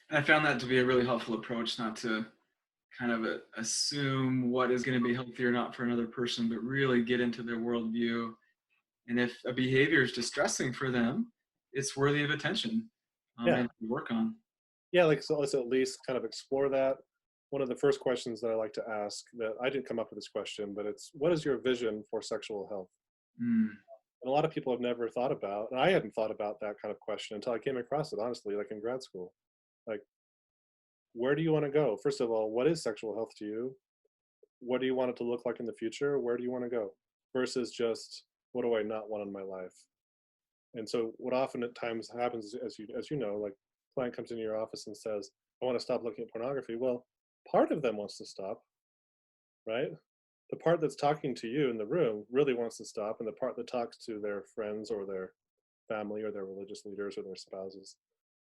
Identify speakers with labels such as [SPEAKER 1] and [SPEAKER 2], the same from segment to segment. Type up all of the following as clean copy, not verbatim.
[SPEAKER 1] And I found that to be a really helpful approach, not to kind of assume what is going to be healthy or not for another person, but really get into their worldview. And if a behavior is distressing for them, it's worthy of attention,
[SPEAKER 2] Yeah.
[SPEAKER 1] and to work on.
[SPEAKER 2] Yeah, like, so let's at least kind of explore that. One of the first questions that I like to ask, that I didn't come up with this question, but it's, what is your vision for sexual health?
[SPEAKER 1] Mm,
[SPEAKER 2] And a lot of people have never thought about, and I hadn't thought about that kind of question until I came across it, honestly, like in grad school. Like, where do you want to go? First of all, what is sexual health to you? What do you want it to look like in the future? Where do you want to go? Versus just, what do I not want in my life? And so what often at times happens, as you know, like, client comes into your office and says, I want to stop looking at pornography. Well, part of them wants to stop, right? The part that's talking to you in the room really wants to stop, and the part that talks to their friends or their family or their religious leaders or their spouses,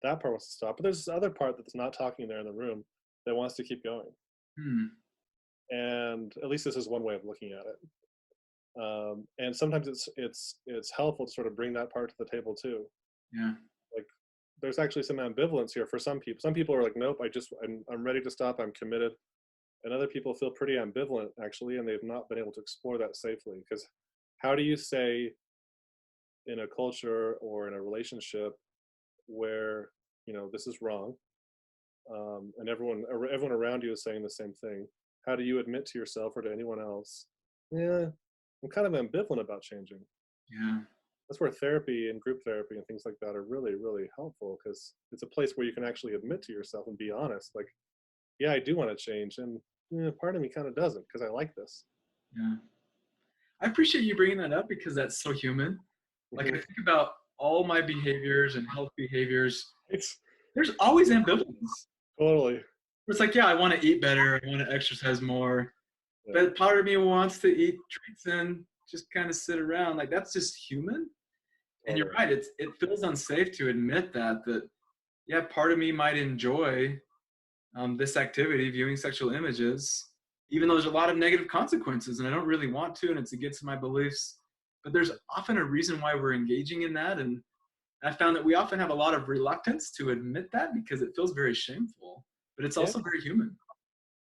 [SPEAKER 2] that part wants to stop. But there's this other part that's not talking there in the room that wants to keep going.
[SPEAKER 1] mm,
[SPEAKER 2] And at least this is one way of looking at it. And sometimes it's helpful to sort of bring that part to the table too.
[SPEAKER 1] yeah.
[SPEAKER 2] Like, there's actually some ambivalence here for some people. Some people are like, nope, I'm ready to stop. I'm committed. And other people feel pretty ambivalent actually, and they've not been able to explore that safely. Because how do you say in a culture or in a relationship where, this is wrong, and everyone around you is saying the same thing? How do you admit to yourself or to anyone else, yeah, I'm kind of ambivalent about changing?
[SPEAKER 1] Yeah.
[SPEAKER 2] That's where therapy and group therapy and things like that are really, really helpful, because it's a place where you can actually admit to yourself and be honest. Like, yeah, I do want to change, and part of me kind of doesn't, because I like this.
[SPEAKER 1] Yeah. I appreciate you bringing that up because that's so human. Like I
[SPEAKER 2] Hmm.
[SPEAKER 1] think about all my behaviors and health behaviors.
[SPEAKER 2] It's
[SPEAKER 1] There's always ambivalence.
[SPEAKER 2] totally,
[SPEAKER 1] It's like, yeah, I want to eat better. I want to exercise more.
[SPEAKER 2] yeah,
[SPEAKER 1] But part of me wants to eat treats and just kind of sit around. Like that's just human. And you're
[SPEAKER 2] totally.
[SPEAKER 1] right. It feels unsafe to admit that yeah, part of me might enjoy this activity, viewing sexual images, even though there's a lot of negative consequences, and I don't really want to, and it's against my beliefs. But there's often a reason why we're engaging in that, and I found that we often have a lot of reluctance to admit that because it feels very shameful. But it's
[SPEAKER 2] Yeah,
[SPEAKER 1] also very human.